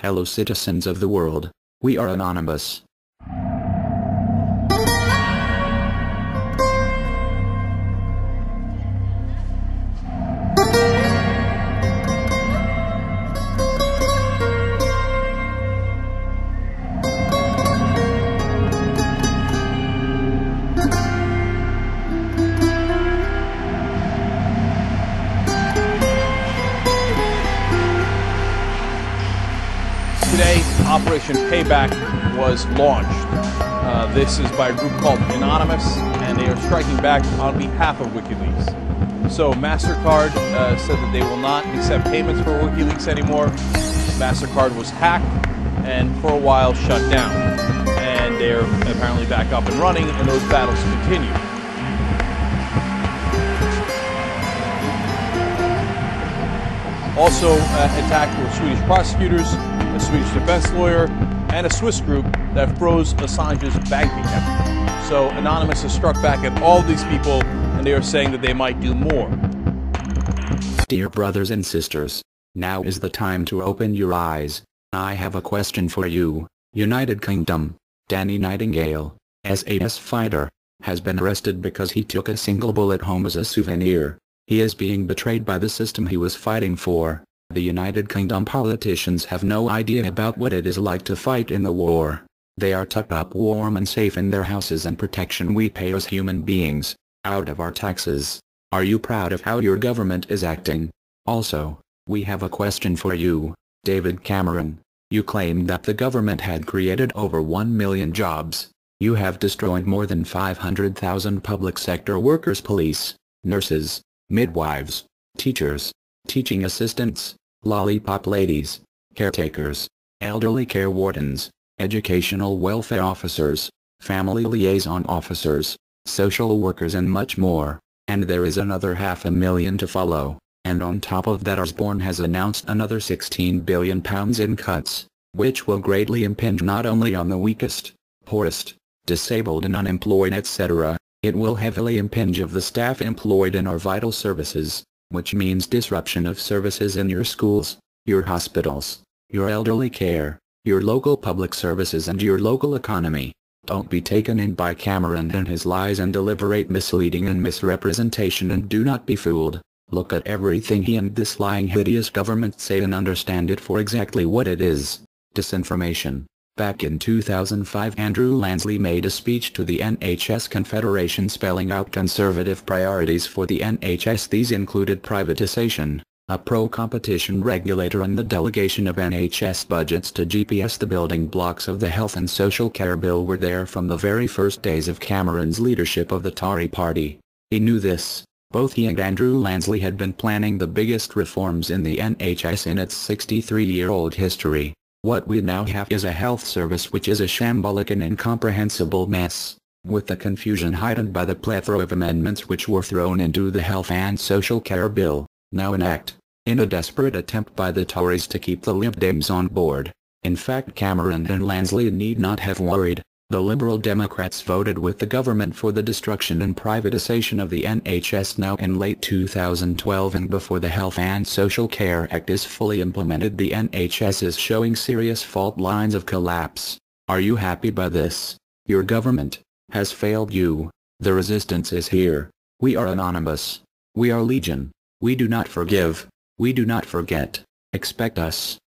Hello citizens of the world, we are anonymous. Today, Operation Payback was launched. This is by a group called Anonymous, and they are striking back on behalf of WikiLeaks. So MasterCard said that they will not accept payments for WikiLeaks anymore. MasterCard was hacked and for a while shut down. And they're apparently back up and running, and those battles continue. Also attacked were Swedish prosecutors, a Swedish defense lawyer, and a Swiss group that froze Assange's bank account. So Anonymous has struck back at all these people, and they are saying that they might do more. Dear brothers and sisters, now is the time to open your eyes. I have a question for you. United Kingdom, Danny Nightingale, SAS fighter, has been arrested because he took a single bullet home as a souvenir. He is being betrayed by the system he was fighting for. The United Kingdom politicians have no idea about what it is like to fight in the war. They are tucked up warm and safe in their houses and protection we pay as human beings, out of our taxes. Are you proud of how your government is acting? Also, we have a question for you, David Cameron. You claimed that the government had created over 1 million jobs. You have destroyed more than 500,000 public sector workers, police, nurses, midwives, teachers, teaching assistants, lollipop ladies, caretakers, elderly care wardens, educational welfare officers, family liaison officers, social workers and much more. And there is another 500,000 to follow. And on top of that Osborne has announced another £16 billion in cuts, which will greatly impinge not only on the weakest, poorest, disabled and unemployed etc., it will heavily impinge of the staff employed in our vital services, which means disruption of services in your schools, your hospitals, your elderly care, your local public services and your local economy. Don't be taken in by Cameron and his lies and deliberate misleading and misrepresentation, and do not be fooled. Look at everything he and this lying hideous government say and understand it for exactly what it is: disinformation. Back in 2005 Andrew Lansley made a speech to the NHS Confederation spelling out conservative priorities for the NHS. These included privatization, a pro-competition regulator and the delegation of NHS budgets to GPS. The building blocks of the Health and Social Care Bill were there from the very first days of Cameron's leadership of the Tory party. He knew this. Both he and Andrew Lansley had been planning the biggest reforms in the NHS in its 63-year-old history. What we now have is a health service which is a shambolic and incomprehensible mess, with the confusion heightened by the plethora of amendments which were thrown into the Health and Social Care Bill, now in act, in a desperate attempt by the Tories to keep the Lib Dems on board. In fact, Cameron and Lansley need not have worried. The Liberal Democrats voted with the government for the destruction and privatization of the NHS now in late 2012, and before the Health and Social Care Act is fully implemented the NHS is showing serious fault lines of collapse. Are you happy by this? Your government has failed you. The resistance is here. We are anonymous. We are legion. We do not forgive. We do not forget. Expect us.